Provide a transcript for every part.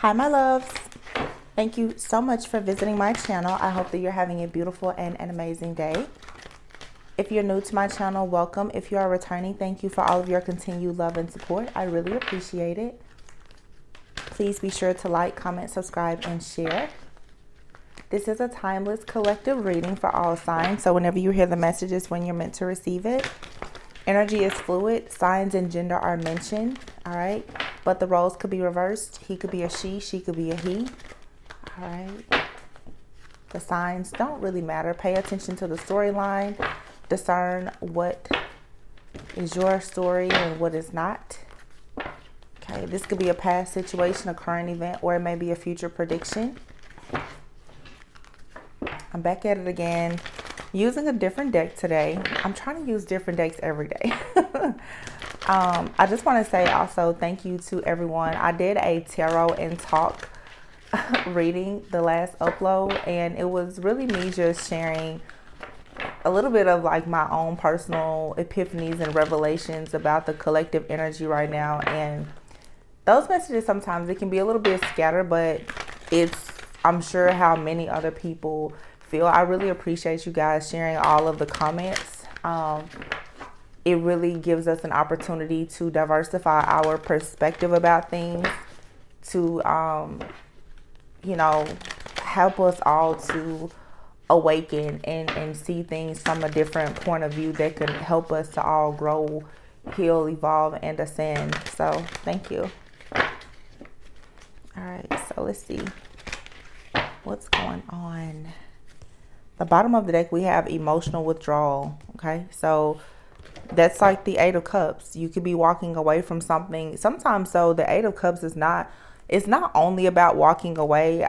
Hi, my loves. Thank you so much for visiting my channel. I hope that you're having a beautiful and an amazing day. If you're new to my channel, welcome. If you are returning, thank you for all of your continued love and support. I really appreciate it. Please be sure to like, comment, subscribe, and share. This is a timeless collective reading for all signs. So whenever you hear the messages, when you're meant to receive it. Energy is fluid. Signs and gender are mentioned. All right. But the roles could be reversed. He could be a she could be a he. All right. The signs don't really matter. Pay attention to the storyline. Discern what is your story and what is not. Okay. This could be a past situation, a current event, or it may be a future prediction. I'm back at it again. Using a different deck today. I'm trying to use different decks every day. I just want to say also thank you to everyone. I did a tarot and talk reading the last upload, and it was really me just sharing a little bit of like my own personal epiphanies and revelations about the collective energy right now. And those messages, sometimes it can be a little bit scattered, but I'm sure how many other people feel. I really appreciate you guys sharing all of the comments. It really gives us an opportunity to diversify our perspective about things, to help us all to awaken and see things from a different point of view that can help us to all grow, heal, evolve, and ascend. So thank you. All right, so let's see what's going on. The bottom of the deck, we have emotional withdrawal. Okay, so that's like the Eight of Cups. You could be walking away from something. Sometimes, so the Eight of Cups is not. It's not only about walking away.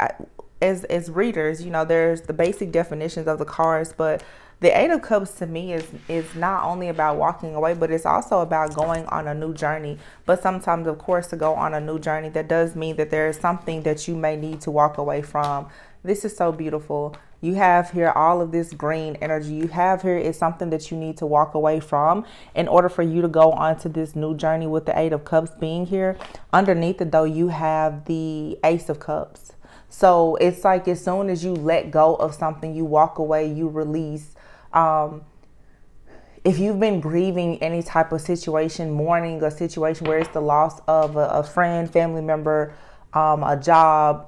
As readers, there's the basic definitions of the cards, but the Eight of Cups to me is not only about walking away, but it's also about going on a new journey. But sometimes, of course, to go on a new journey, that does mean that there is something that you may need to walk away from. This is so beautiful. You have here all of this green energy. You have here is something that you need to walk away from in order for you to go on to this new journey with the Eight of Cups being here. Underneath it, though, you have the Ace of Cups. So it's like as soon as you let go of something, you walk away, you release. If you've been grieving any type of situation, mourning a situation where it's the loss of a friend, family member, a job,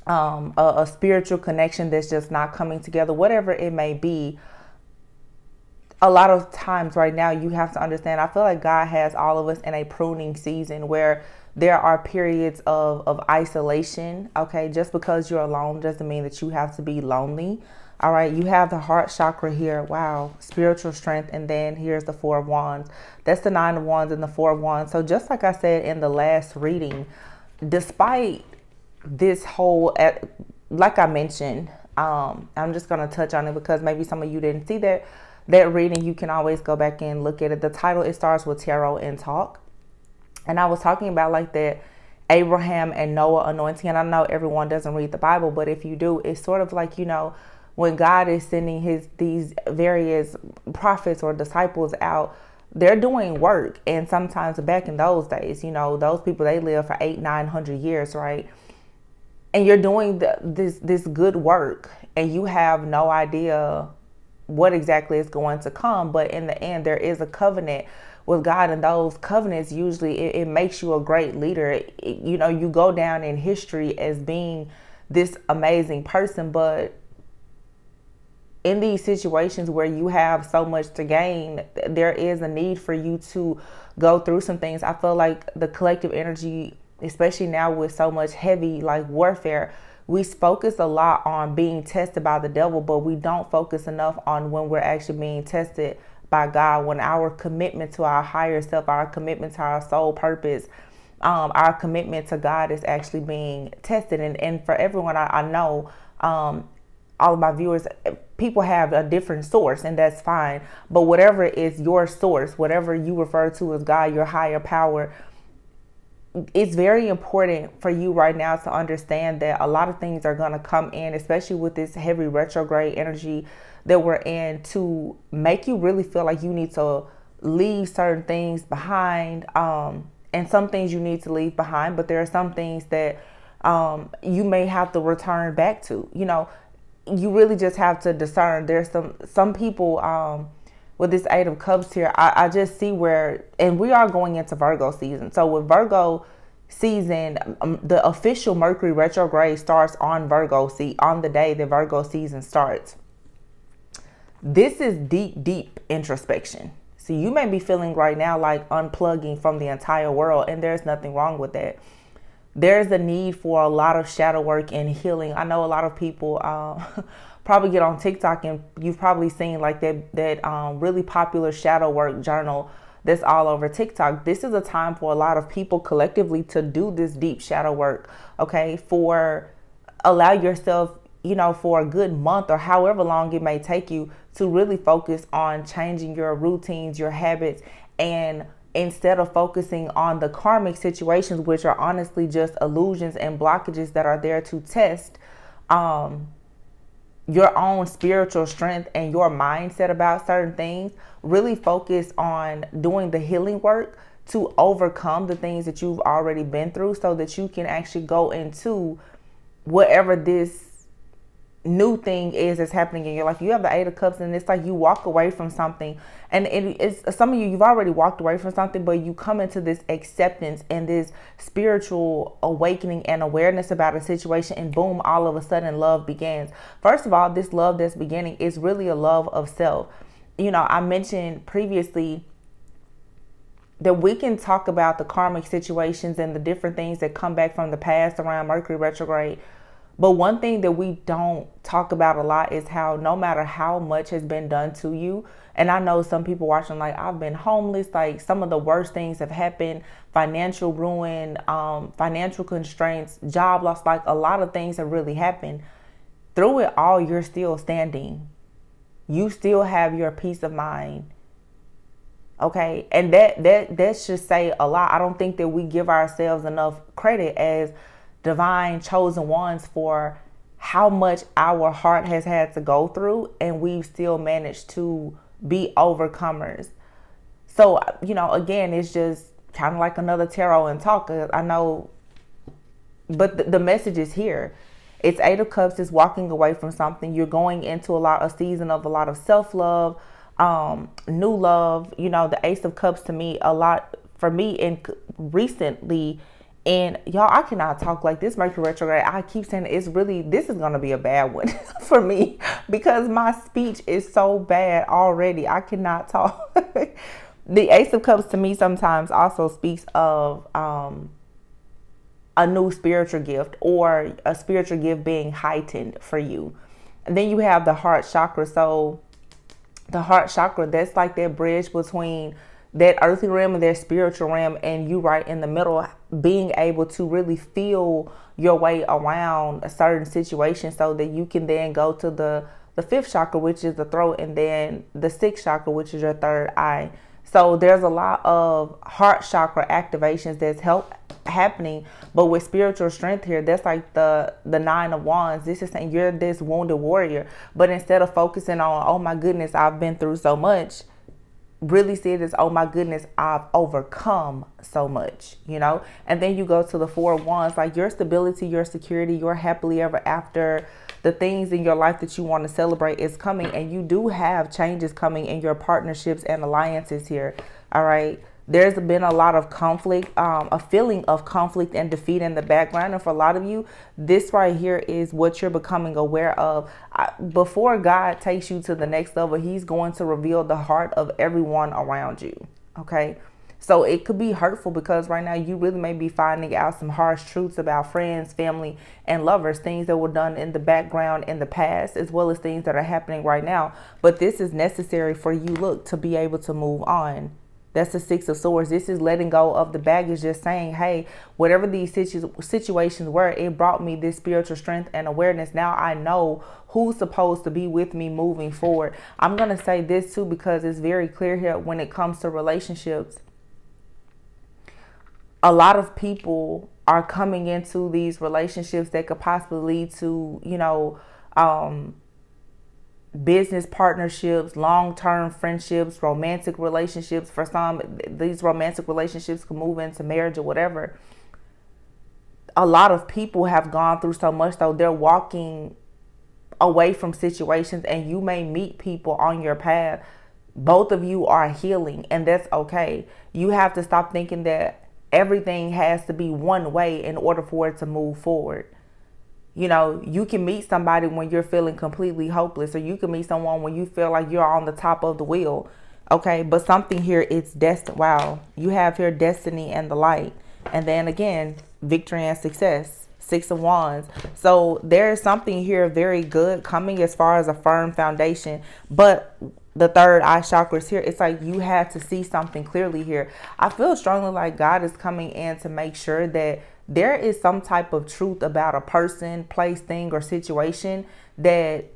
a spiritual connection that's just not coming together, whatever it may be, a lot of times right now you have to understand, I feel like God has all of us in a pruning season where there are periods of isolation. Okay, just because you're alone doesn't mean that you have to be lonely. All right, you have the heart chakra here. Wow, spiritual strength. And then here's the Four of Wands. That's the Nine of Wands and the Four of Wands. So just like I said in the last reading, despite this whole, like I mentioned, I'm just going to touch on it because maybe some of you didn't see that reading. You can always go back and look at it. The title, it starts with tarot and talk. And I was talking about like that Abraham and Noah anointing. And I know everyone doesn't read the Bible, but if you do, it's sort of like, when God is sending these various prophets or disciples out, they're doing work. And sometimes back in those days, those people, they live for 800-900 years, right? And you're doing this good work and you have no idea what exactly is going to come. But in the end, there is a covenant with God, and those covenants usually it makes you a great leader. You go down in history as being this amazing person, but in these situations where you have so much to gain, there is a need for you to go through some things. I feel like the collective energy, especially now with so much heavy like warfare, we focus a lot on being tested by the devil, but we don't focus enough on when we're actually being tested by God, when our commitment to our higher self, our commitment to our soul purpose, our commitment to God is actually being tested. And for everyone, I know, all of my viewers, people have a different source, and that's fine. But whatever is your source, whatever you refer to as God, your higher power, it's very important for you right now to understand that a lot of things are going to come in, especially with this heavy retrograde energy that we're in, to make you really feel like you need to leave certain things behind. And some things you need to leave behind, but there are some things that you may have to return back to. You really just have to discern. There's some people with this Eight of Cups here, I just see where, and we are going into Virgo season. So with Virgo season, the official Mercury retrograde starts on on the day the Virgo season starts. This is deep introspection. So you may be feeling right now like unplugging from the entire world, and there's nothing wrong with that. There's a need for a lot of shadow work and healing. I know a lot of people probably get on TikTok, and you've probably seen like that really popular shadow work journal that's all over TikTok. This is a time for a lot of people collectively to do this deep shadow work. Okay, allow yourself, for a good month or however long it may take you to really focus on changing your routines, your habits, and instead of focusing on the karmic situations, which are honestly just illusions and blockages that are there to test your own spiritual strength and your mindset about certain things, really focus on doing the healing work to overcome the things that you've already been through, so that you can actually go into whatever this new thing is that's happening in your life. You have the Eight of Cups, and it's like you walk away from something, and it's some of you've already walked away from something, but you come into this acceptance and this spiritual awakening and awareness about a situation, and boom, all of a sudden love begins. First of all, this love that's beginning is really a love of self. I mentioned previously that we can talk about the karmic situations and the different things that come back from the past around Mercury retrograde. But one thing that we don't talk about a lot is how no matter how much has been done to you, and I know some people watching like, I've been homeless, like some of the worst things have happened, financial ruin, financial constraints, job loss, like a lot of things have really happened. Through it all, you're still standing. You still have your peace of mind. Okay, and that should say a lot. I don't think that we give ourselves enough credit as divine chosen ones for how much our heart has had to go through, and we've still managed to be overcomers. So, again, it's just kind of like another tarot and talk. I know, but the message is here. It's Eight of Cups. It's walking away from something. You're going into a season of a lot of self-love, new love. The Ace of Cups to me, a lot for me, and recently. And y'all, I cannot talk like this Mercury retrograde. I keep saying this is going to be a bad one for me, because my speech is so bad already. I cannot talk. The Ace of Cups to me sometimes also speaks of a new spiritual gift, or a spiritual gift being heightened for you. And then you have the heart chakra. So the heart chakra, that's like that bridge between that earthly realm and their spiritual realm, and you right in the middle, being able to really feel your way around a certain situation, so that you can then go to the fifth chakra, which is the throat, and then the sixth chakra, which is your third eye. So there's a lot of heart chakra activations that's happening, but with spiritual strength here, that's like the Nine of Wands. This is saying you're this wounded warrior, but instead of focusing on, oh my goodness, I've been through so much, really see it as, oh my goodness, I've overcome so much, and then you go to the Four of Wands, like your stability, your security, your happily ever after, the things in your life that you want to celebrate is coming, and you do have changes coming in your partnerships and alliances here. All right, there's been a lot of conflict, a feeling of conflict and defeat in the background, and for a lot of you, this right here is what you're becoming aware of. Before God takes you to the next level, he's going to reveal the heart of everyone around you. Okay, so it could be hurtful, because right now you really may be finding out some harsh truths about friends, family, and lovers, things that were done in the background in the past, as well as things that are happening right now. But this is necessary for you, to be able to move on. That's the Six of Swords. This is letting go of the baggage, just saying, hey, whatever these situations were, it brought me this spiritual strength and awareness. Now I know who's supposed to be with me moving forward. I'm going to say this too, because it's very clear here when it comes to relationships. A lot of people are coming into these relationships that could possibly lead to, business partnerships, long-term friendships, romantic relationships. For some, these romantic relationships can move into marriage or whatever. a lot of people have gone through so much, though. They're walking away from situations, and you may meet people on your path. Both of you are healing, and that's okay. You have to stop thinking that everything has to be one way in order for it to move forward. You know, you can meet somebody when you're feeling completely hopeless, or you can meet someone when you feel like you're on the top of the wheel. Okay, but something here, it's destined. Wow, you have here destiny and the light. And then again, victory and success. 6 of Wands. So there is something here very good coming as far as a firm foundation. But the third eye chakra is here. It's like you had to see something clearly here. I feel strongly like God is coming in to make sure that there is some type of truth about a person, place, thing, or situation that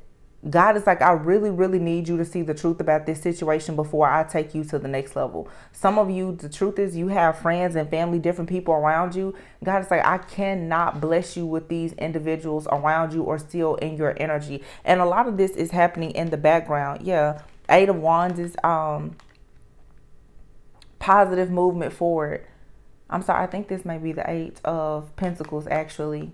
God is like, I really, really need you to see the truth about this situation before I take you to the next level. Some of you, the truth is, you have friends and family, different people around you. God is like, I cannot bless you with these individuals around you or still in your energy. And a lot of this is happening in the background. Yeah. 8 of Wands is positive movement forward. I'm sorry, I think this may be the 8 of Pentacles, actually.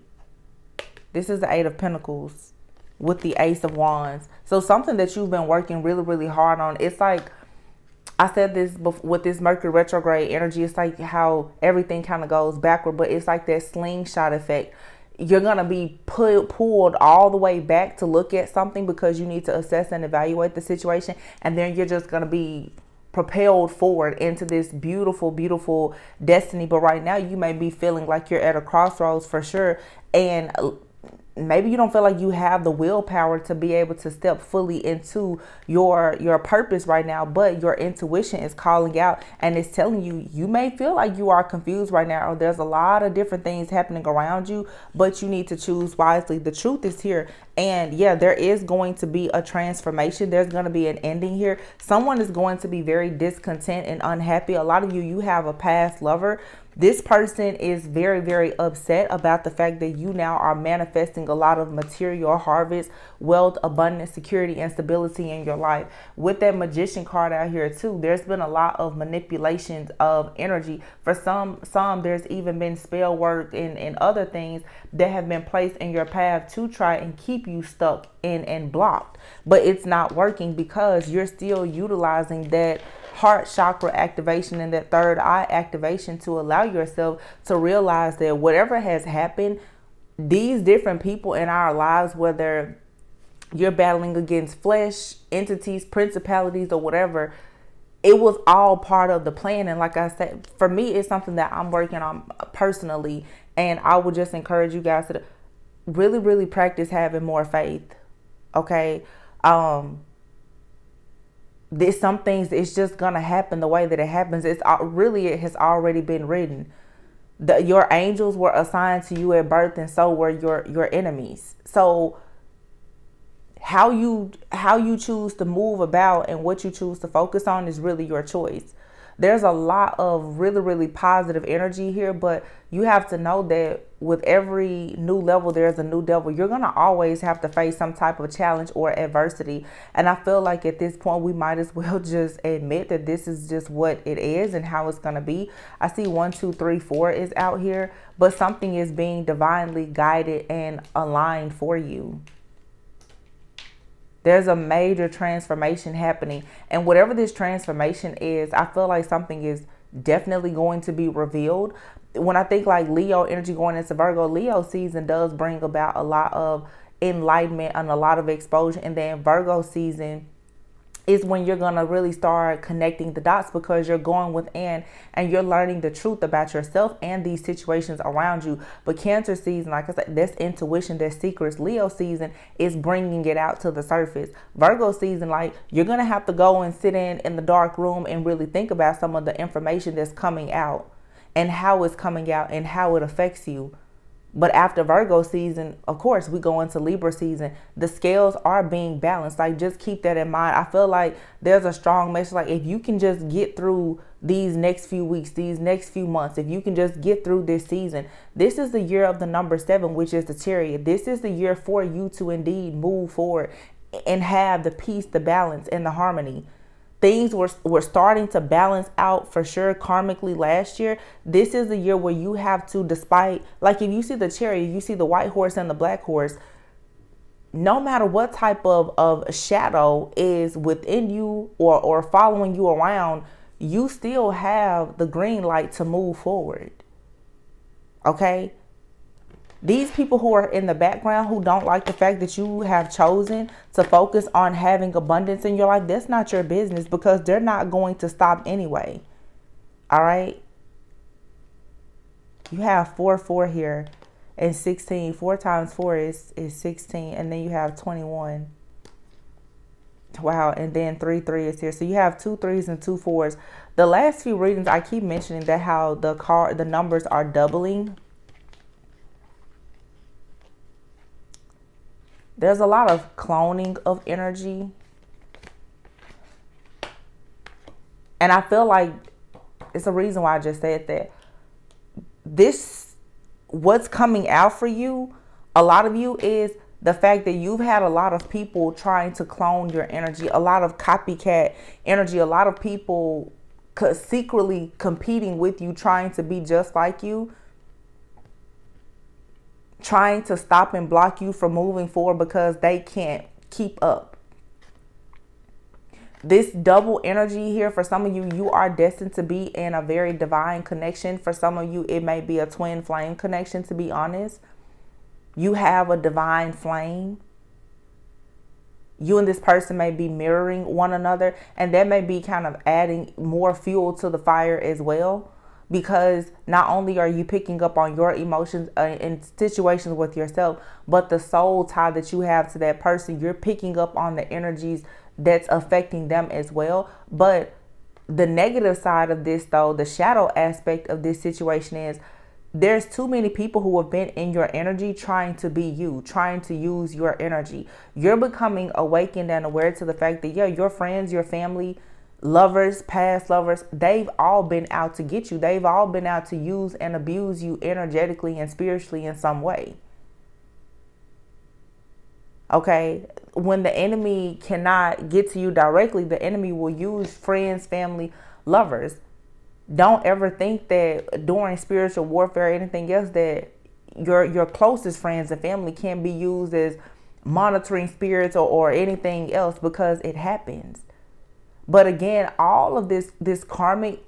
This is the 8 of Pentacles with the Ace of Wands. So something that you've been working really, really hard on. It's like, I said this with this Mercury retrograde energy, it's like how everything kind of goes backward, but it's like that slingshot effect. You're going to be pulled all the way back to look at something because you need to assess and evaluate the situation. And then you're just going to be propelled forward into this beautiful, beautiful destiny. But right now you may be feeling like you're at a crossroads for sure. And maybe you don't feel like you have the willpower to be able to step fully into your purpose right now, but your intuition is calling out and it's telling you, you may feel like you are confused right now, or there's a lot of different things happening around you, but you need to choose wisely. The truth is here. And yeah, there is going to be a transformation. There's going to be an ending here. Someone is going to be very discontent and unhappy. A lot of you have a past lover. This person is very, very upset about the fact that you now are manifesting a lot of material harvest, wealth, abundance, security, and stability in your life. With that Magician card out here too, there's been a lot of manipulations of energy. For some there's even been spell work and other things that have been placed in your path to try and keep you stuck in and blocked. But it's not working because you're still utilizing that heart chakra activation and that third eye activation to allow yourself to realize that whatever has happened, these different people in our lives, whether you're battling against flesh, entities, principalities, or whatever, it was all part of the plan. And like I said, for me, it's something that I'm working on personally. And I would just encourage you guys to really, really practice having more faith. Okay. There's some things, it's just gonna happen the way that it happens. It has already been written. Your angels were assigned to you at birth, and so were your enemies. So how you choose to move about and what you choose to focus on is really your choice. There's a lot of really, really positive energy here, but you have to know that with every new level, there's a new devil. You're going to always have to face some type of challenge or adversity. And I feel like at this point, we might as well just admit that this is just what it is and how it's going to be. I see 1, 2, 3, 4 is out here, but something is being divinely guided and aligned for you. There's a major transformation happening. And whatever this transformation is, I feel like something is definitely going to be revealed. When I think like Leo energy going into Virgo, Leo season does bring about a lot of enlightenment and a lot of exposure. And then Virgo season is when you're going to really start connecting the dots because you're going within and you're learning the truth about yourself and these situations around you. But Cancer season, like I said, that's intuition, that's secrets. Leo season is bringing it out to the surface. Virgo season, like you're going to have to go and sit in the dark room and really think about some of the information that's coming out and how it's coming out and how it affects you. But after Virgo season, of course, we go into Libra season. The scales are being balanced. Like, just keep that in mind. I feel like there's a strong message. Like, if you can just get through these next few weeks, these next few months, if you can just get through this season, this is the year of the number 7, which is the Chariot. This is the year for you to indeed move forward and have the peace, the balance, and the harmony. Things were starting to balance out for sure karmically last year. This is the year where you have to, despite, like if you see the chariot, you see the white horse and the black horse, no matter what type of shadow is within you or following you around, you still have the green light to move forward. Okay? These people who are in the background who don't like the fact that you have chosen to focus on having abundance in your life, that's not your business, because they're not going to stop anyway. All right? You have 4 here and 16. 4 times 4 is 16. And then you have 21. Wow. And then 3 is here. So you have 2 3s and 2 4s. The last few readings, I keep mentioning that how the numbers are doubling. There's a lot of cloning of energy. And I feel like it's a reason why I just said that. What's coming out for you, a lot of you, is the fact that you've had a lot of people trying to clone your energy, a lot of copycat energy, a lot of people secretly competing with you, trying to be just like you, trying to stop and block you from moving forward because they can't keep up. This double energy here, for some of you, you are destined to be in a very divine connection. For some of you, it may be a twin flame connection, to be honest. You have a divine flame. You and this person may be mirroring one another, and that may be kind of adding more fuel to the fire as well. Because not only are you picking up on your emotions in situations with yourself, but the soul tie that you have to that person, you're picking up on the energies that's affecting them as well. But the negative side of this, though, the shadow aspect of this situation is there's too many people who have been in your energy trying to be you, trying to use your energy. You're becoming awakened and aware to the fact that, yeah, your friends, your family, lovers, past lovers, they've all been out to get you. They've all been out to use and abuse you energetically and spiritually in some way. Okay, when the enemy cannot get to you directly, the enemy will use friends, family, lovers. Don't ever think that during spiritual warfare or anything else that your closest friends and family can be used as monitoring spirits or anything else, because it happens. But again, all of this karmic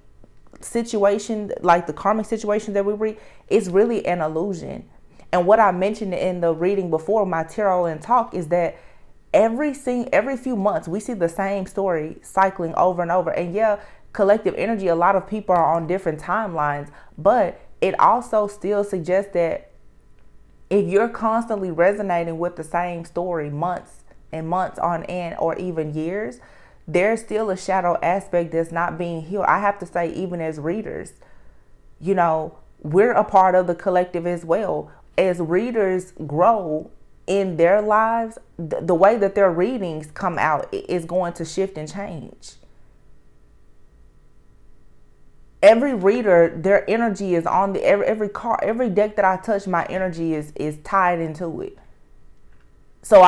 situation, like the karmic situation that we read, is really an illusion. And what I mentioned in the reading before, my tarot and talk, is that every few months we see the same story cycling over and over. And yeah, collective energy, a lot of people are on different timelines, but it also still suggests that if you're constantly resonating with the same story months and months on end, or even years, there's still a shadow aspect that's not being healed. I have to say, even as readers, you know, we're a part of the collective as well. As readers grow in their lives, the way that their readings come out is going to shift and change. Every reader, their energy is on the every card, every deck that I touch, my energy is tied into it. So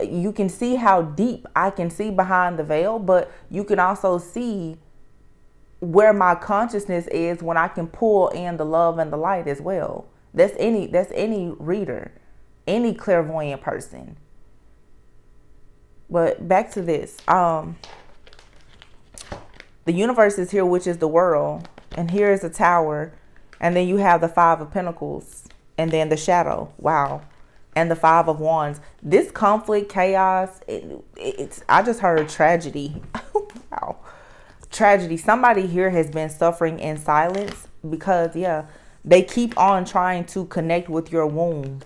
you can see how deep I can see behind the veil, but you can also see where my consciousness is when I can pull in the love and the light as well. That's any reader, any clairvoyant person. But back to this. The universe is here, which is the world. And here is a tower. And then you have the 5 of Pentacles. And then the shadow. Wow. And the 5 of Wands. This conflict, chaos, it's I just heard tragedy. Wow. Tragedy. Somebody here has been suffering in silence because, yeah, they keep on trying to connect with your womb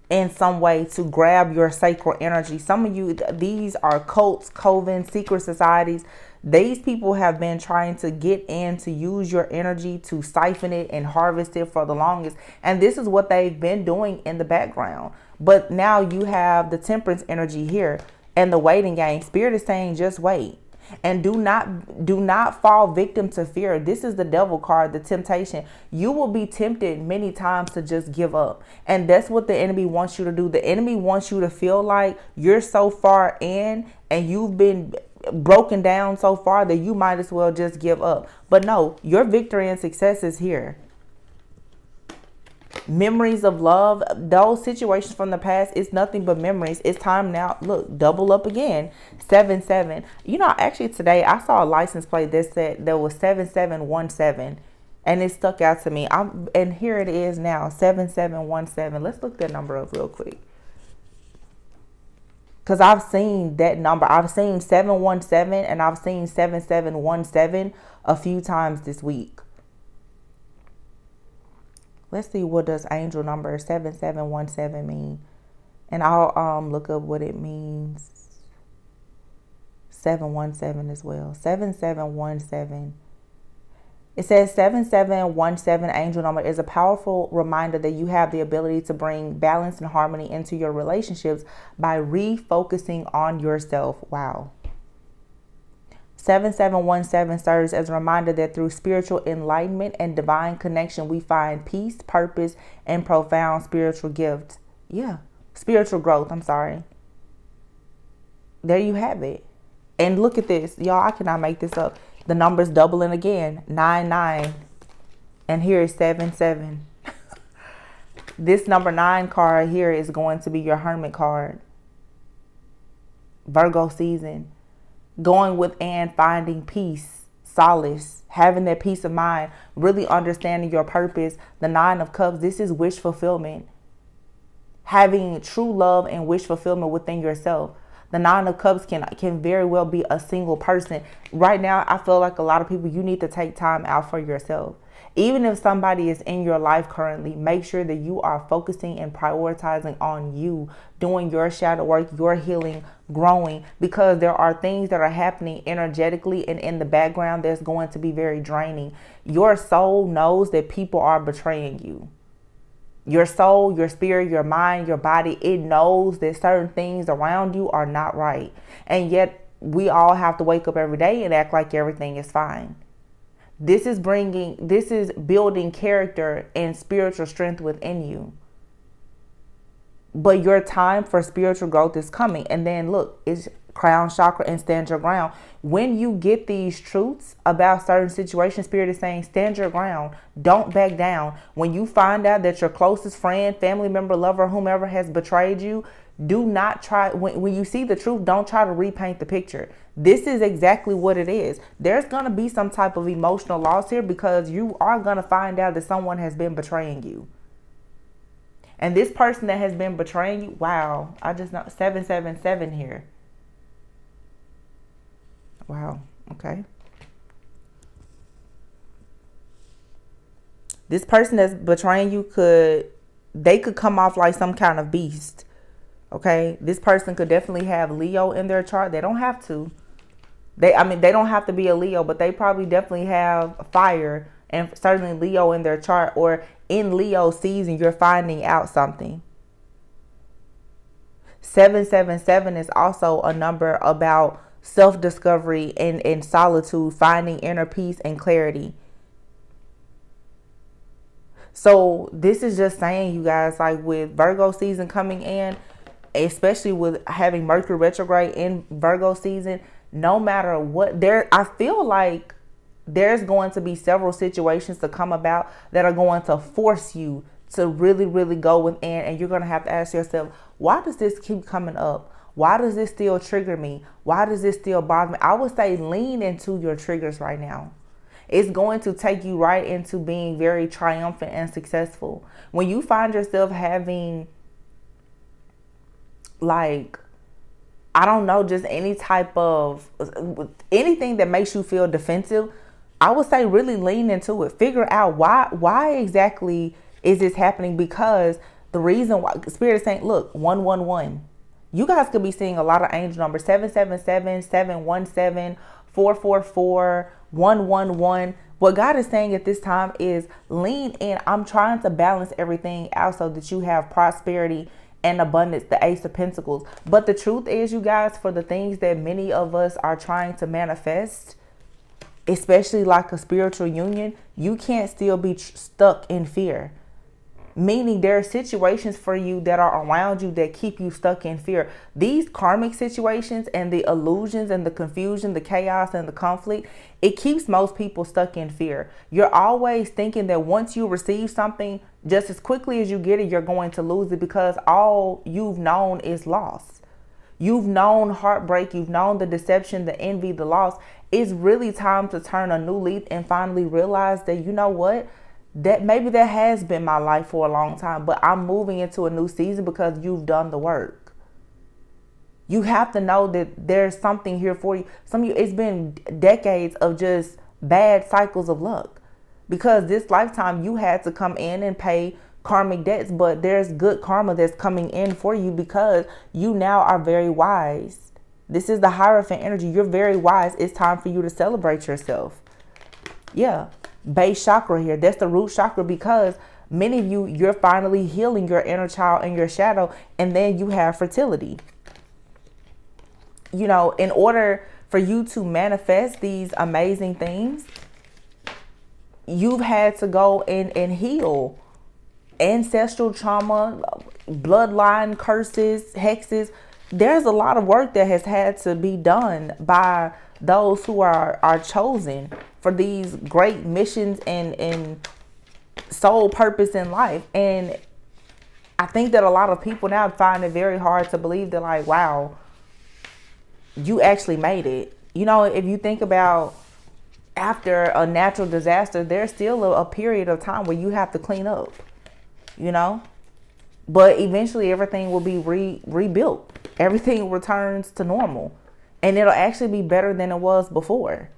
in some way to grab your sacral energy. Some of you, these are cults, covens, secret societies. These people have been trying to get in to use your energy, to siphon it and harvest it for the longest. And this is what they've been doing in the background. But now you have the Temperance energy here and the waiting game. Spirit is saying, just wait. And do not fall victim to fear. This is the devil card, the temptation. You will be tempted many times to just give up. And that's what the enemy wants you to do. The enemy wants you to feel like you're so far in and you've been broken down so far that you might as well just give up. But no, your victory and success is here. Memories of love, those situations from the past, it's nothing but memories. It's time now. Look, double up again. 7-7. You know, actually today I saw a license plate that said there was 7717, and it stuck out to me. And here it is now, 7717. Let's look that number up real quick, because I've seen that number. I've seen 717 and I've seen 7717 a few times this week. Let's see, what does angel number 7717 mean? And I'll look up what it means. 717 as well. 7717. It says 7717 angel number is a powerful reminder that you have the ability to bring balance and harmony into your relationships by refocusing on yourself. Wow. 7717 serves as a reminder that through spiritual enlightenment and divine connection, we find peace, purpose, and profound spiritual gifts. Yeah, spiritual growth. I'm sorry. There you have it. And look at this. Y'all, I cannot make this up. The number's doubling again. 99. And here is 77. This number 9 card here is going to be your Hermit card. Virgo season. Going within, finding peace, solace, having that peace of mind, really understanding your purpose. The 9 of Cups, this is wish fulfillment. Having true love and wish fulfillment within yourself. The 9 of Cups can very well be a single person. Right now, I feel like a lot of people, you need to take time out for yourself. Even if somebody is in your life currently, make sure that you are focusing and prioritizing on you, doing your shadow work, your healing, growing, because there are things that are happening energetically and in the background that's going to be very draining. Your soul knows that people are betraying you. Your soul, your spirit, your mind, your body, it knows that certain things around you are not right. And yet we all have to wake up every day and act like everything is fine. This is building character and spiritual strength within you. But your time for spiritual growth is coming. And then look, it's crown chakra and stand your ground. When you get these truths about certain situations, Spirit is saying stand your ground. Don't back down. When you find out that your closest friend, family member, lover, whomever has betrayed you, do not try, when you see the truth, don't try to repaint the picture. This is exactly what it is. There's going to be some type of emotional loss here, because you are going to find out that someone has been betraying you. And this person that has been betraying you, wow, I just know 777 here. Wow, okay. This person that's betraying you could come off like some kind of beast. Okay, this person could definitely have Leo in their chart. They don't have to. They don't have to be a Leo, but they probably definitely have fire and certainly Leo in their chart, or in Leo season, you're finding out something. 777 is also a number about self-discovery and solitude, finding inner peace and clarity. So this is just saying, you guys, like with Virgo season coming in, especially with having Mercury retrograde in Virgo season, no matter what, I feel like there's going to be several situations to come about that are going to force you to really, really go within. And you're going to have to ask yourself, why does this keep coming up? Why does this still trigger me? Why does this still bother me? I would say lean into your triggers right now. It's going to take you right into being very triumphant and successful. When you find yourself having, like, I don't know, just any type of, anything that makes you feel defensive, I would say really lean into it. Figure out why exactly is this happening? Because the reason why, Spirit is saying, look, 111. You guys could be seeing a lot of angel numbers, 777, 717, 444, 111. What God is saying at this time is lean in. I'm trying to balance everything out so that you have prosperity and abundance, the Ace of Pentacles. But the truth is, you guys, for the things that many of us are trying to manifest, especially like a spiritual union, you can't still be stuck in fear. Meaning there are situations for you that are around you that keep you stuck in fear. These karmic situations and the illusions and the confusion, the chaos and the conflict, it keeps most people stuck in fear. You're always thinking that once you receive something, just as quickly as you get it, you're going to lose it, because all you've known is loss. You've known heartbreak, you've known the deception, the envy, the loss. It's really time to turn a new leaf and finally realize that, you know what? That maybe that has been my life for a long time, but I'm moving into a new season because you've done the work. You have to know that there's something here for you. Some of you, it's been decades of just bad cycles of luck, because this lifetime you had to come in and pay karmic debts, but there's good karma that's coming in for you because you now are very wise. This is the Hierophant energy. You're very wise. It's time for you to celebrate yourself. Yeah. Base chakra here. That's the root chakra, because many of you, you're finally healing your inner child and your shadow. And then you have fertility. You know, in order for you to manifest these amazing things, you've had to go and heal ancestral trauma, bloodline curses, hexes. There's a lot of work that has had to be done by those who are chosen for these great missions and sole purpose in life. And I think that a lot of people now find it very hard to believe that, like, wow, you actually made it. You know, if you think about after a natural disaster, there's still a period of time where you have to clean up, you know, but eventually everything will be rebuilt. Everything returns to normal, and it'll actually be better than it was before,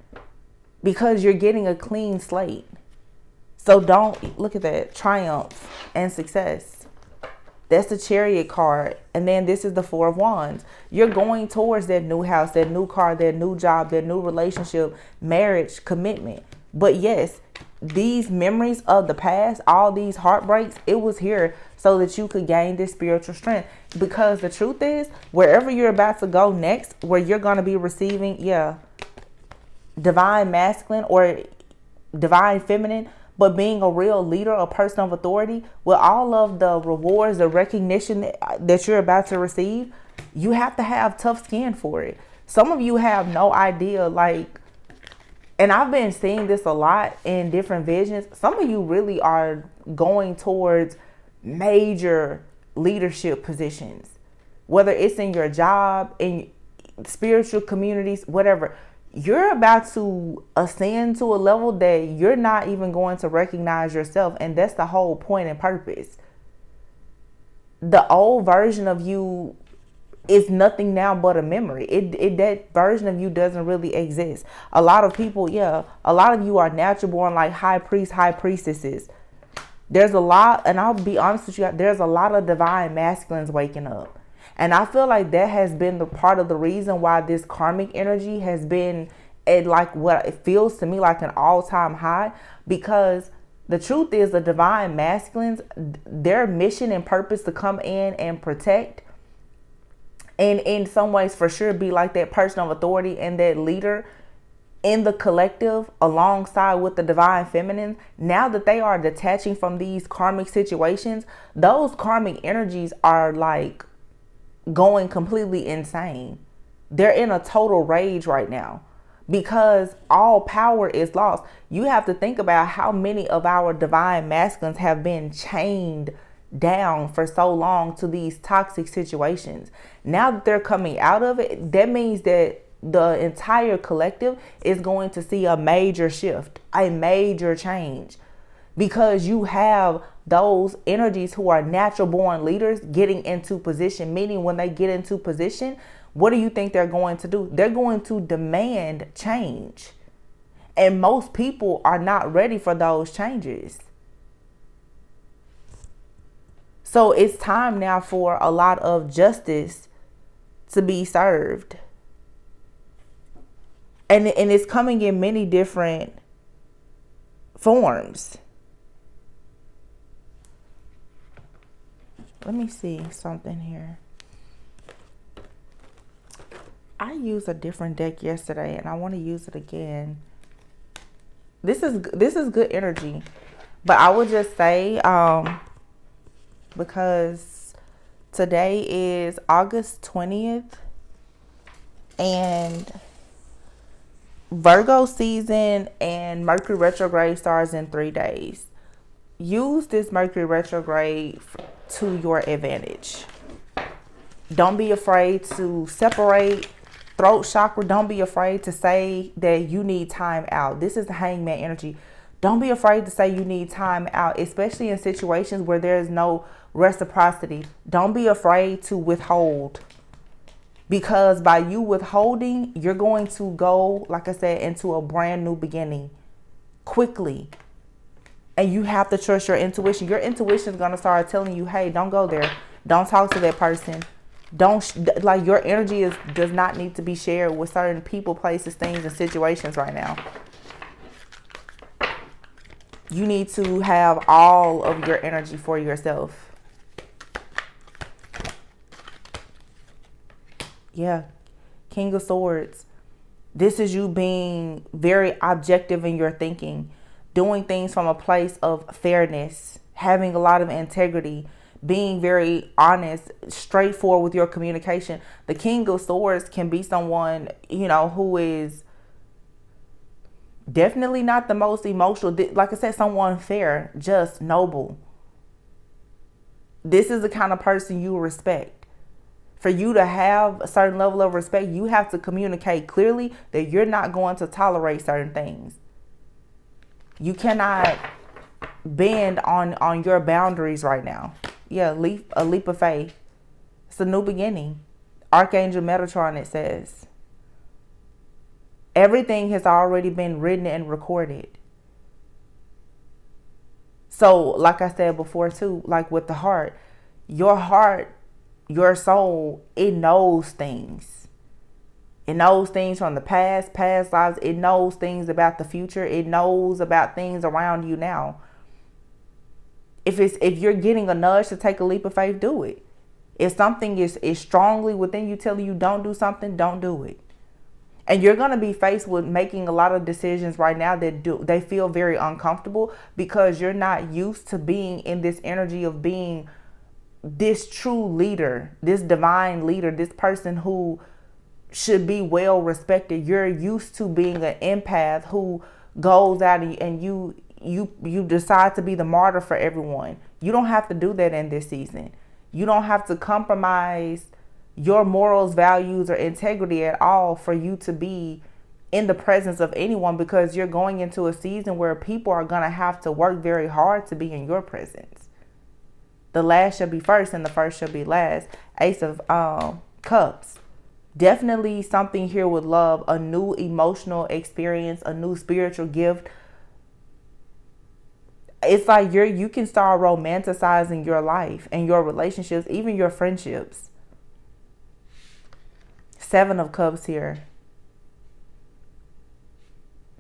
because you're getting a clean slate. So don't look at that. Triumph and success. That's the Chariot card. And then this is the Four of Wands. You're going towards that new house, that new car, that new job, that new relationship, marriage, commitment. But yes, these memories of the past, all these heartbreaks, it was here so that you could gain this spiritual strength. Because the truth is, wherever you're about to go next, where you're going to be receiving, divine masculine or divine feminine, but being a real leader, a person of authority, with all of the rewards, the recognition that you're about to receive, you have to have tough skin for it. Some of you have no idea, like, and I've been seeing this a lot in different visions. Some of you really are going towards major leadership positions, whether it's in your job, in spiritual communities, whatever. You're about to ascend to a level that you're not even going to recognize yourself. And that's the whole point and purpose. The old version of you is nothing now but a memory. That version of you doesn't really exist. A lot of people, a lot of you are natural born, like high priests, high priestesses. There's a lot, and I'll be honest with you, there's a lot of divine masculines waking up. And I feel like that has been the part of the reason why this karmic energy has been at, like, what it feels to me like an all-time high. Because the truth is, the divine masculines, their mission and purpose to come in and protect, and in some ways for sure be like that person of authority and that leader in the collective alongside with the divine feminine. Now that they are detaching from these karmic situations, those karmic energies are like going completely insane. They're in a total rage right now because all power is lost. You have to think about how many of our divine masculines have been chained down for so long to these toxic situations. Now that they're coming out of it, that means that the entire collective is going to see a major shift, a major change, because you have those energies who are natural born leaders getting into position. Meaning when they get into position, what do you think they're going to do? They're going to demand change. And most people are not ready for those changes. So it's time now for a lot of justice to be served. And it's coming in many different forms. Let me see something here. I used a different deck yesterday and I want to use it again. This is good energy. But I would just say, because today is August 20th and Virgo season and Mercury retrograde starts in 3 days. Use this Mercury retrograde to your advantage. Don't be afraid to separate. Throat chakra, don't be afraid to say that you need time out. This is the hangman energy. Don't be afraid to say you need time out, especially in situations where there is no reciprocity. Don't be afraid to withhold, because by you withholding, you're going to go, like I said, into a brand new beginning quickly. And you have to trust your intuition. Your intuition is going to start telling you, hey, don't go there. Don't talk to that person. Don't, like, your energy does not need to be shared with certain people, places, things, and situations right now. You need to have all of your energy for yourself. Yeah. King of Swords. This is you being very objective in your thinking, doing things from a place of fairness, having a lot of integrity, being very honest, straightforward with your communication. The King of Swords can be someone, who is definitely not the most emotional. Like I said, someone fair, just, noble. This is the kind of person you respect. For you to have a certain level of respect, you have to communicate clearly that you're not going to tolerate certain things. You cannot bend on your boundaries right now. Yeah, a leap of faith. It's a new beginning. Archangel Metatron, it says. Everything has already been written and recorded. So, like I said before too, like with the heart, your soul, it knows things. It knows things from the past lives. It knows things about the future. It knows about things around you now. If you're getting a nudge to take a leap of faith, do it. If something is strongly within you telling you don't do something, don't do it. And you're going to be faced with making a lot of decisions right now that they feel very uncomfortable, because you're not used to being in this energy of being this true leader, this divine leader, this person who should be well respected. You're used to being an empath who goes out and you decide to be the martyr for everyone. You don't have to do that in this season. You don't have to compromise your morals, values, or integrity at all for you to be in the presence of anyone, because you're going into a season where people are going to have to work very hard to be in your presence. The last shall be first and the first shall be last. Ace of Cups. Definitely something here with love, a new emotional experience, a new spiritual gift. It's like you can start romanticizing your life and your relationships, even your friendships. 7 of Cups here.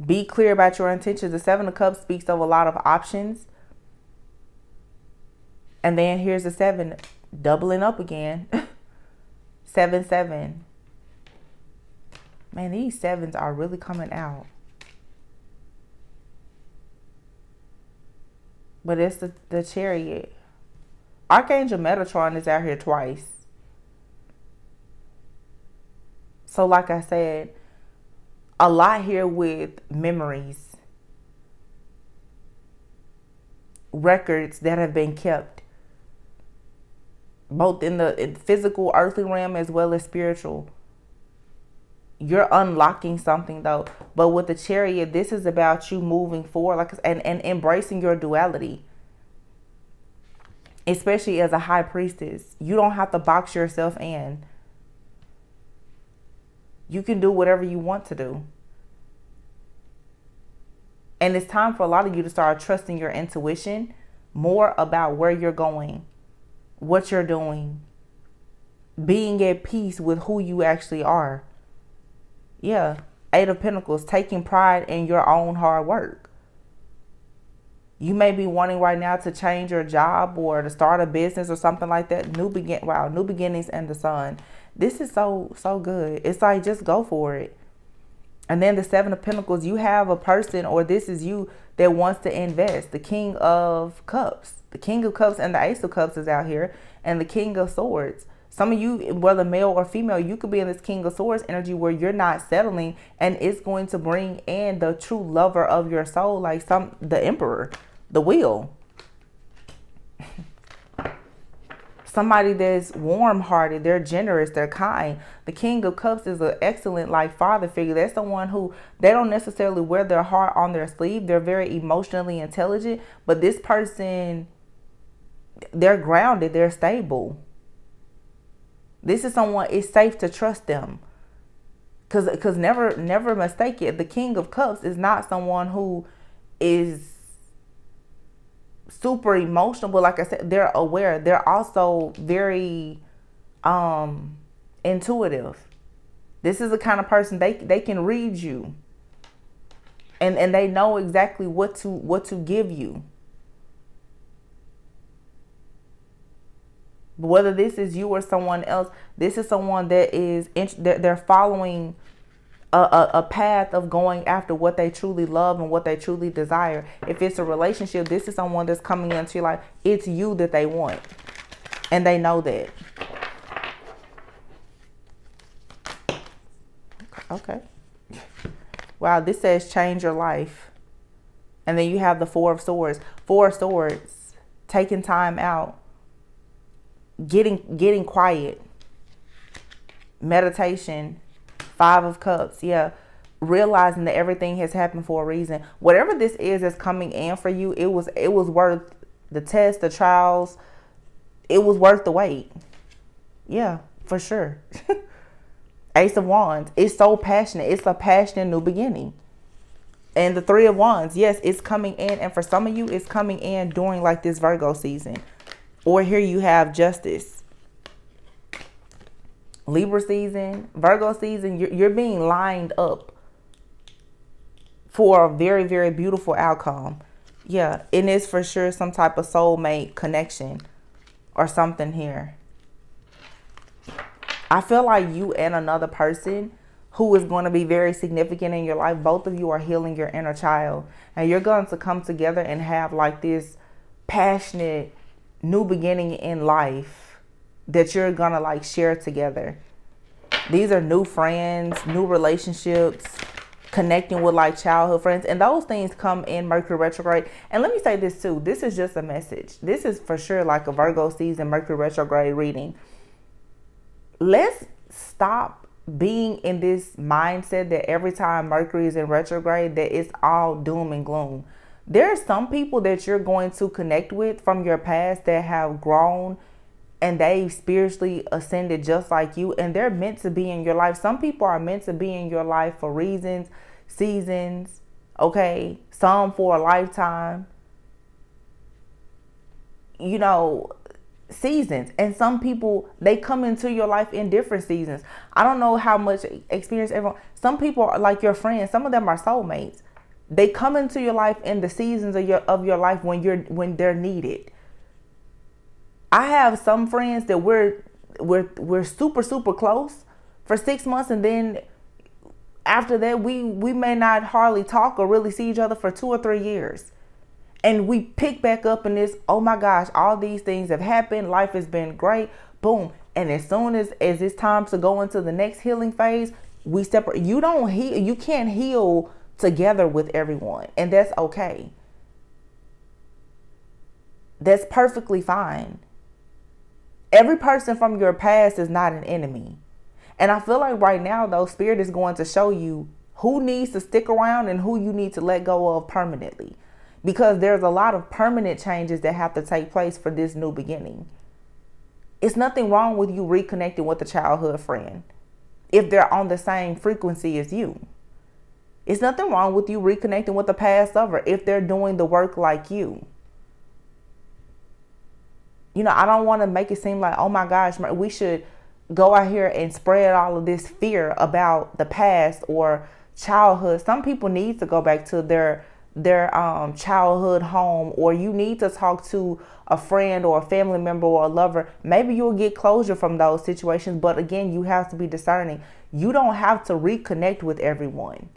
Be clear about your intentions. The 7 of Cups speaks of a lot of options. And then here's the 7 doubling up again. 7-7. Man, these 7s are really coming out. But it's the Chariot. Archangel Metatron is out here twice. So like I said, a lot here with memories. Records that have been kept. Both in the physical, earthly realm as well as spiritual. You're unlocking something though. But with the Chariot, this is about you moving forward and embracing your duality. Especially as a high priestess. You don't have to box yourself in. You can do whatever you want to do. And it's time for a lot of you to start trusting your intuition more about where you're going, what you're doing, being at peace with who you actually are. Yeah, 8 of Pentacles, taking pride in your own hard work. You may be wanting right now to change your job or to start a business or something like that. New beginnings and the Sun. This is so good. It's like, just go for it. And then the Seven of Pentacles, you have a person, or this is you, that wants to invest. The King of Cups. The King of Cups and the Ace of Cups is out here. And the King of Swords. Some of you, whether male or female, you could be in this King of Swords energy where you're not settling, and it's going to bring in the true lover of your soul, like the Emperor, the Wheel. Somebody that's warm-hearted, they're generous, they're kind. The King of Cups is an excellent like father figure. That's someone who, they don't necessarily wear their heart on their sleeve. They're very emotionally intelligent, but this person, they're grounded, they're stable. This is someone, it's safe to trust them. Because never mistake it. The King of Cups is not someone who is super emotional, but like I said, they're aware. They're also very intuitive. This is the kind of person, they can read you. And they know exactly what to give you. Whether this is you or someone else, this is someone that is, they're following a path of going after what they truly love and what they truly desire. If it's a relationship, this is someone that's coming into your life. It's you that they want. And they know that. Okay. Wow, this says change your life. And then you have the Four of Swords. Four of Swords, taking time out. Getting quiet, meditation. Five of Cups, yeah, realizing that everything has happened for a reason. Whatever this is that's coming in for you, it was worth the test, the trials. It was worth the wait. Yeah, for sure. Ace of Wands, it's so passionate. It's a passionate new beginning. And the Three of Wands, yes, it's coming in, and for some of you, it's coming in during like this Virgo season. Or here you have Justice. Libra season, Virgo season, you're being lined up for a very, very beautiful outcome. Yeah, and it's for sure some type of soulmate connection or something here. I feel like you and another person who is going to be very significant in your life, both of you are healing your inner child. And you're going to come together and have like this passionate new beginning in life that you're gonna like share together. These are new friends, new relationships, connecting with like childhood friends, and those things come in Mercury retrograde. And let me say this too, this is just a message. This is for sure like a Virgo season Mercury retrograde reading. Let's stop being in this mindset that every time Mercury is in retrograde that it's all doom and gloom. There are some people that you're going to connect with from your past that have grown and they've spiritually ascended just like you, and they're meant to be in your life. Some people are meant to be in your life for reasons, seasons, okay? Some for a lifetime, you know, seasons. And some people, they come into your life in different seasons. I don't know how much experience everyone, some people are like your friends, some of them are soulmates. They come into your life in the seasons of your life when they're needed. I have some friends that we're super, super close for 6 months, and then after that we may not hardly talk or really see each other for 2 or 3 years. And we pick back up in this, oh my gosh, all these things have happened, life has been great, boom. And as soon as it's time to go into the next healing phase, we separate. You don't heal, you can't heal together with everyone, and that's okay. That's perfectly fine. Every person from your past is not an enemy. And I feel like right now though, Spirit is going to show you who needs to stick around and who you need to let go of permanently, because there's a lot of permanent changes that have to take place for this new beginning. It's nothing wrong with you reconnecting with a childhood friend if they're on the same frequency as you. It's nothing wrong with you reconnecting with a past lover if they're doing the work like you. You know, I don't want to make it seem like, oh my gosh, we should go out here and spread all of this fear about the past or childhood. Some people need to go back to their childhood home, or you need to talk to a friend or a family member or a lover. Maybe you'll get closure from those situations, but again, you have to be discerning. You don't have to reconnect with everyone.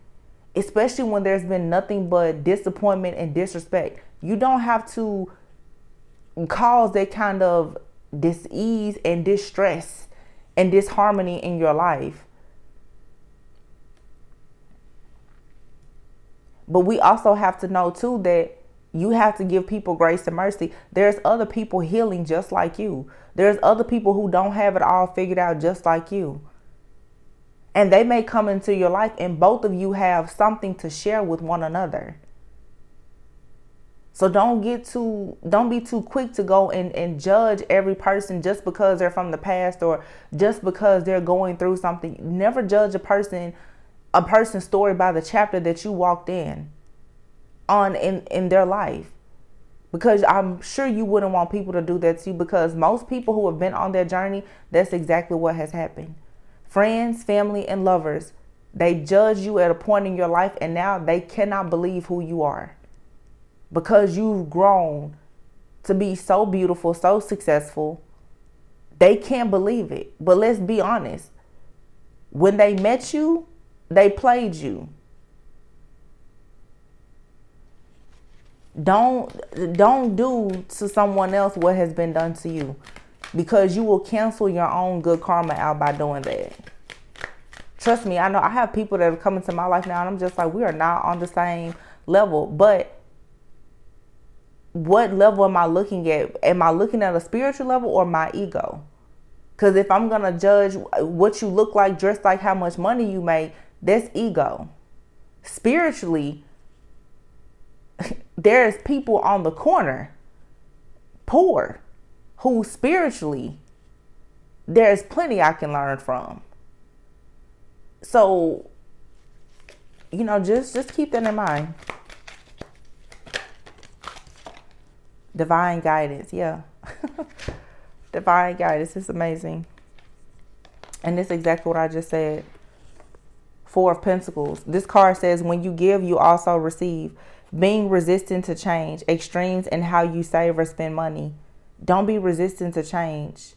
especially when there's been nothing but disappointment and disrespect. You don't have to cause that kind of dis-ease and distress and disharmony in your life. But we also have to know too that you have to give people grace and mercy. There's other people healing just like you. There's other people who don't have it all figured out just like you. And they may come into your life and both of you have something to share with one another. So don't be too quick to go and judge every person just because they're from the past or just because they're going through something. Never judge a person's story by the chapter that you walked in their life. Because I'm sure you wouldn't want people to do that to you, because most people who have been on their journey, that's exactly what has happened. Friends, family, and lovers, they judge you at a point in your life and now they cannot believe who you are. Because you've grown to be so beautiful, so successful, they can't believe it. But let's be honest. When they met you, they played you. Don't do to someone else what has been done to you, because you will cancel your own good karma out by doing that. Trust me, I know I have people that have come into my life now and I'm just like, we are not on the same level. But what level am I looking at? Am I looking at a spiritual level or my ego? Because if I'm going to judge what you look like, dress like, how much money you make, that's ego. Spiritually, there's people on the corner, poor, who spiritually, there's plenty I can learn from. So, just keep that in mind. Divine guidance, yeah. Divine guidance is amazing. And it's exactly what I just said. 4 of Pentacles. This card says, when you give, you also receive. Being resistant to change. Extremes in how you save or spend money. Don't be resistant to change.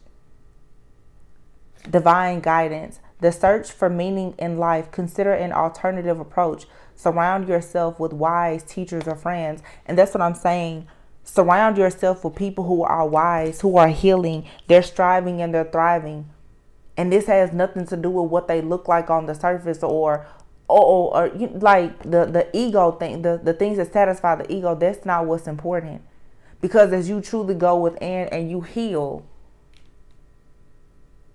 Divine guidance. The search for meaning in life. Consider an alternative approach. Surround yourself with wise teachers or friends. And that's what I'm saying. Surround yourself with people who are wise, who are healing. They're striving and they're thriving. And this has nothing to do with what they look like on the surface or like the ego thing, the things that satisfy the ego. That's not what's important. Because as you truly go within and you heal,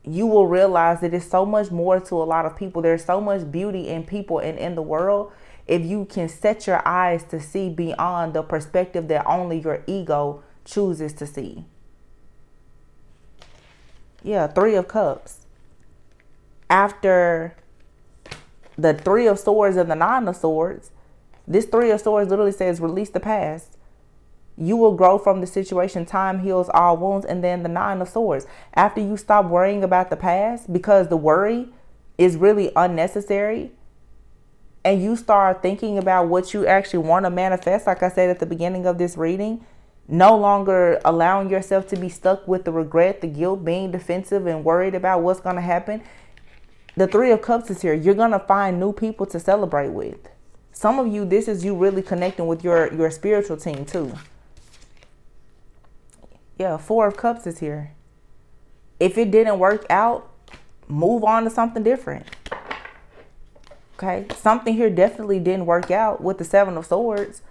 you will realize that there's so much more to a lot of people. There's so much beauty in people and in the world. If you can set your eyes to see beyond the perspective that only your ego chooses to see. Yeah, 3 of Cups. After the 3 of Swords and the 9 of Swords, this 3 of Swords literally says release the past. You will grow from the situation. Time heals all wounds. And then the 9 of Swords. After you stop worrying about the past, because the worry is really unnecessary, and you start thinking about what you actually want to manifest, like I said at the beginning of this reading, no longer allowing yourself to be stuck with the regret, the guilt, being defensive and worried about what's going to happen. The 3 of Cups is here. You're going to find new people to celebrate with. Some of you, this is you really connecting with your spiritual team too. Yeah, 4 of Cups is here. If it didn't work out, move on to something different. Okay, something here definitely didn't work out with the 7 of Swords.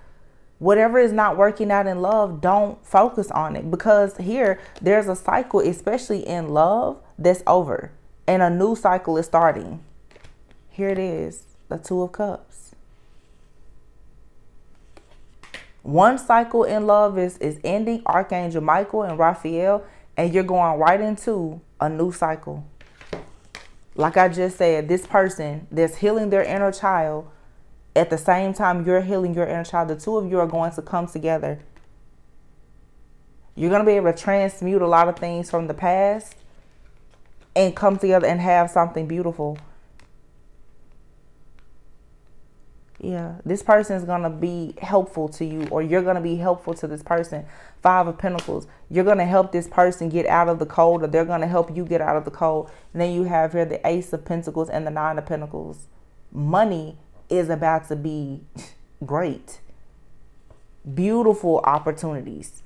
Whatever is not working out in love, don't focus on it. Because here, there's a cycle, especially in love, that's over. And a new cycle is starting. Here it is, the 2 of Cups. One cycle in love is ending, Archangel Michael and Raphael, and you're going right into a new cycle. Like I just said, this person that's healing their inner child, at the same time you're healing your inner child, the 2 of you are going to come together. You're going to be able to transmute a lot of things from the past and come together and have something beautiful. Yeah, this person is going to be helpful to you, or you're going to be helpful to this person. 5 of Pentacles. You're going to help this person get out of the cold, or they're going to help you get out of the cold. And then you have here the Ace of Pentacles and the 9 of Pentacles. Money is about to be great. Beautiful opportunities.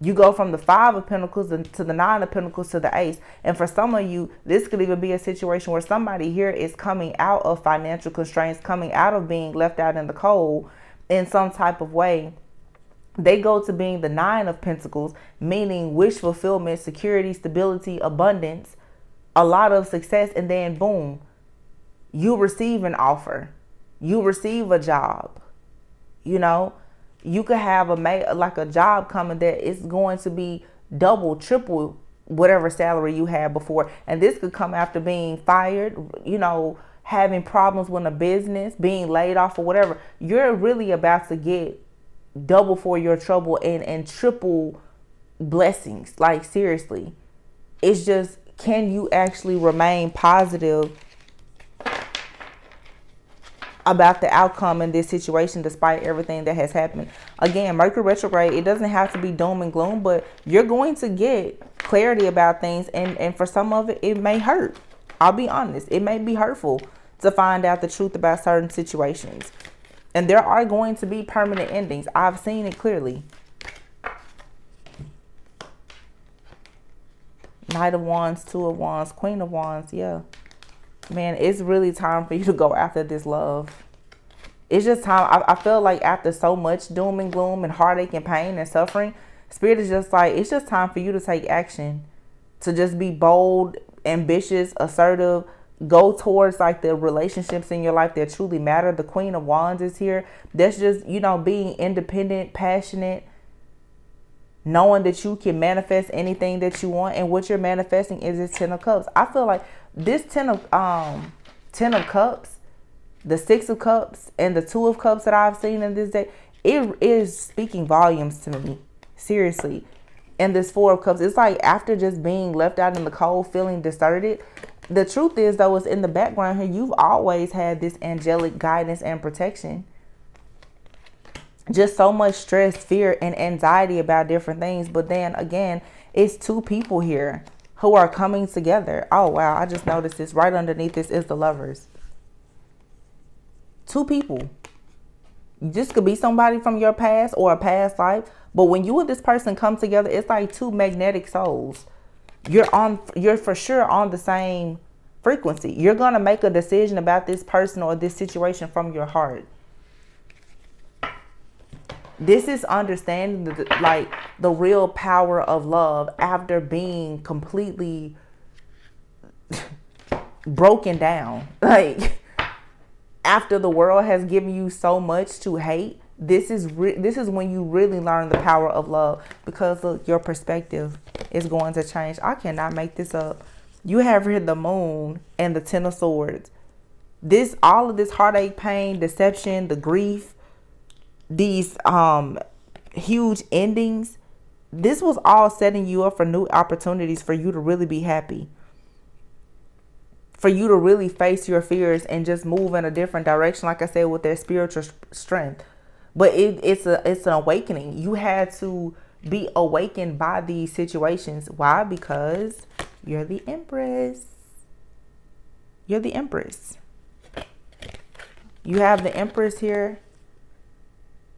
You go from the 5 of Pentacles to the 9 of Pentacles to the Ace. And for some of you, this could even be a situation where somebody here is coming out of financial constraints, coming out of being left out in the cold in some type of way. They go to being the 9 of Pentacles, meaning wish fulfillment, security, stability, abundance, a lot of success. And then boom, you receive an offer. You receive a job. You know, you could have a job coming that is going to be double, triple whatever salary you had before. And this could come after being fired, you know, having problems with a business, being laid off or whatever. You're really about to get double for your trouble and triple blessings. Like, seriously. It's just, can you actually remain positive about the outcome in this situation despite everything that has happened? Again, Mercury retrograde, it doesn't have to be doom and gloom, but you're going to get clarity about things, and for some of it, it may hurt. I'll be honest, it may be hurtful to find out the truth about certain situations. And there are going to be permanent endings. I've seen it clearly. Knight of Wands, 2 of Wands, Queen of Wands, yeah. Man, it's really time for you to go after this love. It's just time. I feel like after so much doom and gloom and heartache and pain and suffering, Spirit is just like, it's just time for you to take action. To just be bold, ambitious, assertive. Go towards like the relationships in your life that truly matter. The Queen of Wands is here. That's just, you know, being independent, passionate, knowing that you can manifest anything that you want. And what you're manifesting is this 10 of Cups. I feel like this 10 of Cups, the 6 of Cups, and the 2 of Cups that I've seen in this day, it is speaking volumes to me. Seriously. And this 4 of Cups, it's like after just being left out in the cold, feeling deserted. The truth is, though, it's in the background here. You've always had this angelic guidance and protection. Just so much stress, fear, and anxiety about different things. But then again, it's 2 people here who are coming together. Oh, wow. I just noticed this. Right underneath this is the Lovers. 2 people. This could be somebody from your past or a past life. But when you and this person come together, it's like 2 magnetic souls. You're for sure on the same frequency. You're going to make a decision about this person or this situation from your heart. This is understanding the real power of love after being completely broken down. Like, after the world has given you so much to hate, this is when you really learn the power of love, because look, your perspective is going to change. I cannot make this up. You have here the Moon and the 10 of Swords. All of this heartache, pain, deception, the grief, these huge endings, this was all setting you up for new opportunities for you to really be happy. For you to really face your fears and just move in a different direction, like I said, with their spiritual strength. But it's an awakening. You had to be awakened by these situations. Why? Because you're the Empress. You're the Empress. You have the Empress here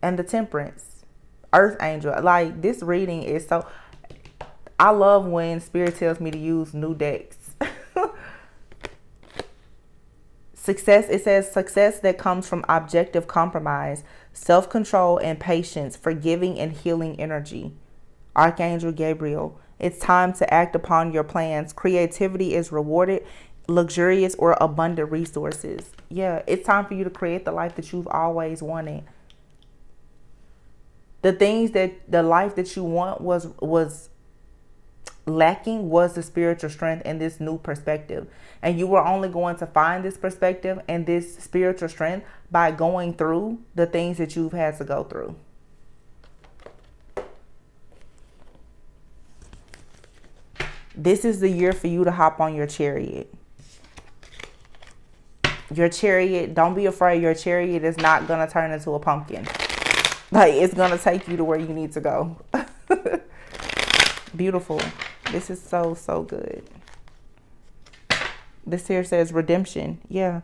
and the Temperance. Earth Angel. Like, this reading is so... I love when Spirit tells me to use new decks. Success, it says success that comes from objective compromise, self-control and patience, forgiving and healing energy. Archangel Gabriel, it's time to act upon your plans. Creativity is rewarded, luxurious or abundant resources. Yeah, it's time for you to create the life that you've always wanted. The life that you want was lacking was the spiritual strength and this new perspective. And you were only going to find this perspective and this spiritual strength by going through the things that you've had to go through. This is the year for you to hop on your chariot. Your chariot, don't be afraid. Your chariot is not going to turn into a pumpkin. Like, it's going to take you to where you need to go. Beautiful. This is so, so good. This here says redemption. Yeah.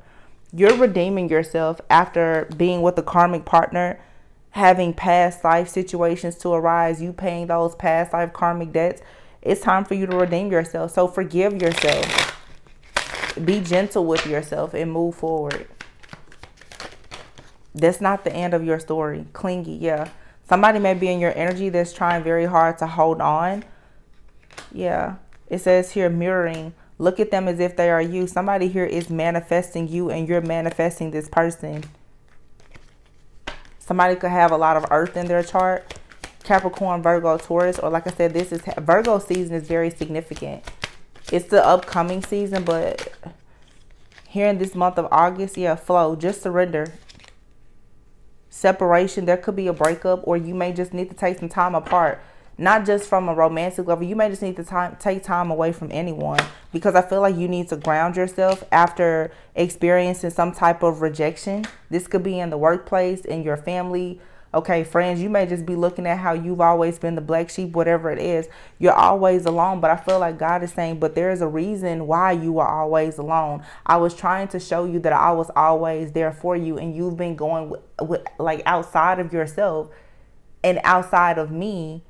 You're redeeming yourself after being with a karmic partner, having past life situations to arise, you paying those past life karmic debts. It's time for you to redeem yourself. So forgive yourself. Be gentle with yourself and move forward. That's not the end of your story. Clingy, yeah. Somebody may be in your energy that's trying very hard to hold on. Yeah. It says here mirroring. Look at them as if they are you. Somebody here is manifesting you and you're manifesting this person. Somebody could have a lot of earth in their chart. Capricorn, Virgo, Taurus, or like I said, this is Virgo season is very significant. It's the upcoming season, but here in this month of August, yeah, flow, just surrender. Separation, there could be a breakup, or you may just need to take some time apart. Not just from a romantic level, you may just need to take time away from anyone, because I feel like you need to ground yourself after experiencing some type of rejection. This could be in the workplace, in your family. Okay, friends, you may just be looking at how you've always been the black sheep, whatever it is. You're always alone, but I feel like God is saying, but there is a reason why you are always alone. I was trying to show you that I was always there for you, and you've been going with like outside of yourself and outside of me,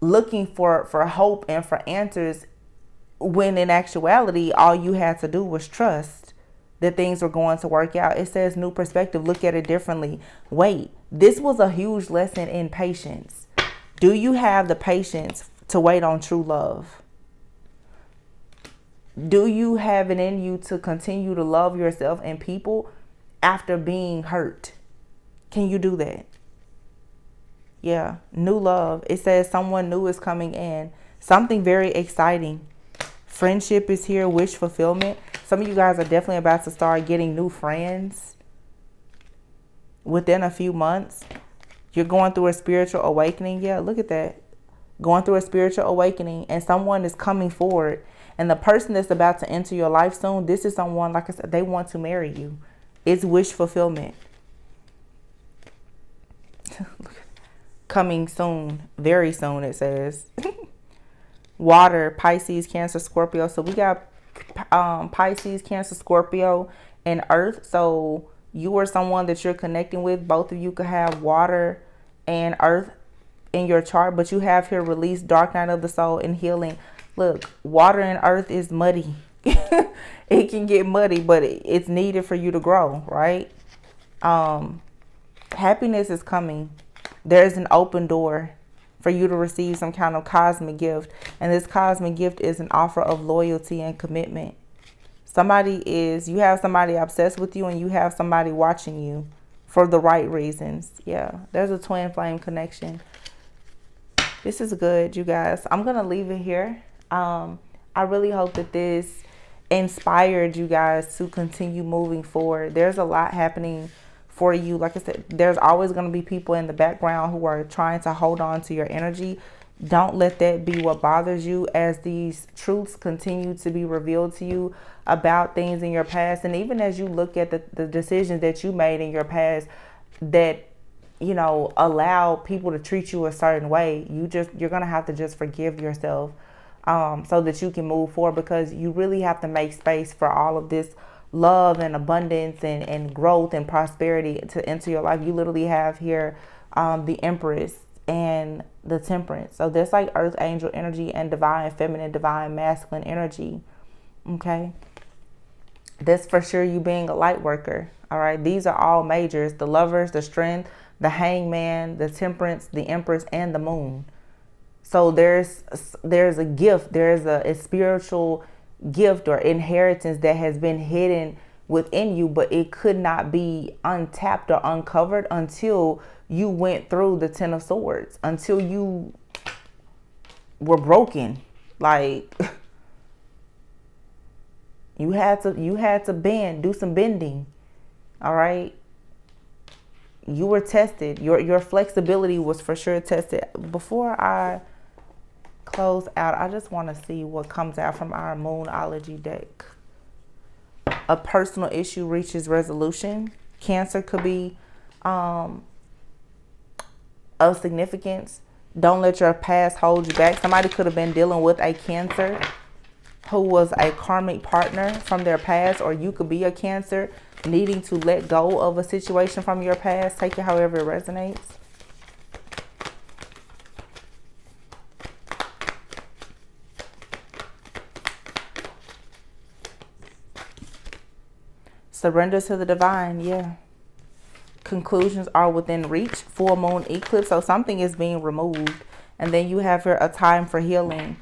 looking for hope and for answers, when in actuality all you had to do was trust that things were going to work out. It says new perspective, look at it differently. Wait, this was a huge lesson in patience. Do you have the patience to wait on true love? Do you have it in you to continue to love yourself and people after being hurt? Can you do that? Yeah, new love. It says someone new is coming in. Something very exciting. Friendship is here. Wish fulfillment. Some of you guys are definitely about to start getting new friends within a few months. You're going through a spiritual awakening. Yeah, look at that. Going through a spiritual awakening, and someone is coming forward. And the person that's about to enter your life soon, this is someone, like I said, they want to marry you. It's wish fulfillment. Coming soon, very soon, it says. Water, Pisces, Cancer, Scorpio. So we got Pisces, Cancer, Scorpio, and Earth. So you or someone that you're connecting with, both of you could have water and Earth in your chart, but you have here release, dark night of the soul, and healing. Look, water and Earth is muddy. It can get muddy, but it's needed for you to grow, right? Happiness is coming. There's an open door for you to receive some kind of cosmic gift. And this cosmic gift is an offer of loyalty and commitment. You have somebody obsessed with you, and you have somebody watching you for the right reasons. Yeah, there's a twin flame connection. This is good, you guys. I'm going to leave it here. I really hope that this inspired you guys to continue moving forward. There's a lot happening for you. Like I said, there's always going to be people in the background who are trying to hold on to your energy. Don't let that be what bothers you, as these truths continue to be revealed to you about things in your past. And even as you look at the decisions that you made in your past that, you know, allow people to treat you a certain way, you're going to have to just forgive yourself, so that you can move forward, because you really have to make space for all of this love and abundance and growth and prosperity to enter your life. You literally have here the Empress and the Temperance. So there's like earth angel energy and divine feminine, divine masculine energy. Okay, that's for sure you being a light worker. All right, these are all majors: the Lovers, the Strength, the Hangman, the Temperance, the Empress, and the Moon. So there's a gift, there's a spiritual gift or inheritance that has been hidden within you, but it could not be untapped or uncovered until you went through the Ten of Swords, until you were broken. Like you had to bend, do some bending. All right, you were tested. Your flexibility was for sure tested. Before I close out, I just want to see what comes out from our Moonology deck. A personal issue reaches resolution. Cancer could be of significance. Don't let your past hold you back. Somebody could have been dealing with a Cancer who was a karmic partner from their past, or you could be a Cancer needing to let go of a situation from your past. Take it however it resonates. Surrender to the divine. Yeah. Conclusions are within reach. Full moon eclipse. So something is being removed. And then you have here a time for healing.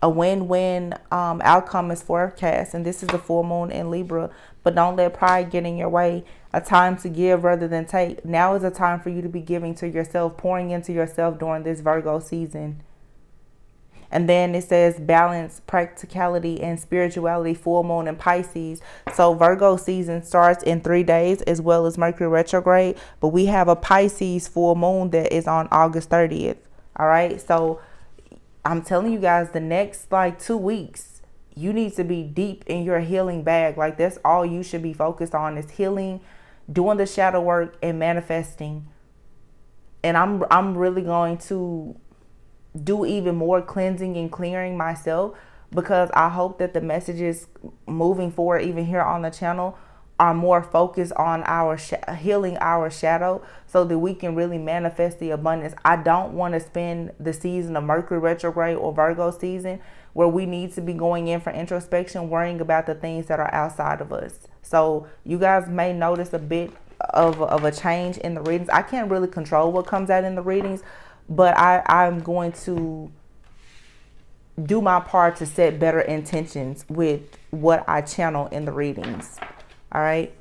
A win-win outcome is forecast. And this is the full moon in Libra. But don't let pride get in your way. A time to give rather than take. Now is a time for you to be giving to yourself, pouring into yourself during this Virgo season. And then it says balance, practicality, and spirituality, full moon in Pisces. So Virgo season starts in 3 days, as well as Mercury retrograde. But we have a Pisces full moon that is on August 30th. All right. So I'm telling you guys, the next like 2 weeks, you need to be deep in your healing bag. Like that's all you should be focused on is healing, doing the shadow work, and manifesting. And I'm really going to do even more cleansing and clearing myself, because I hope that the messages moving forward, even here on the channel, are more focused on our healing our shadow, so that we can really manifest the abundance. I don't want to spend the season of Mercury retrograde or Virgo season where we need to be going in for introspection, worrying about the things that are outside of us. So you guys may notice a bit of a change in the readings. I can't really control what comes out in the readings, but I'm going to do my part to set better intentions with what I channel in the readings. All right.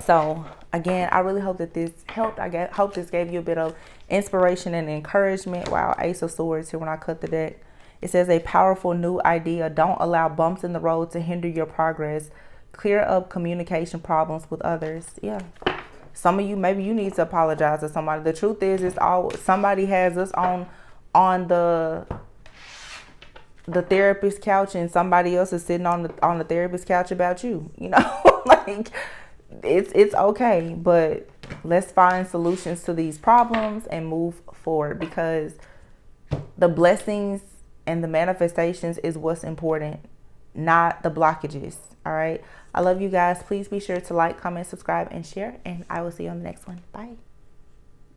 So again, I really hope that this helped. Hope this gave you a bit of inspiration and encouragement. Wow, Ace of Swords here when I cut the deck. It says a powerful new idea. Don't allow bumps in the road to hinder your progress. Clear up communication problems with others. Yeah. Some of you, maybe you need to apologize to somebody. The truth is, it's all somebody has us on the therapist couch, and somebody else is sitting on the therapist couch about you. You know, like it's okay, but let's find solutions to these problems and move forward, because the blessings and the manifestations is what's important, not the blockages. All right. I love you guys. Please be sure to like, comment, subscribe, and share. And I will see you on the next one. Bye.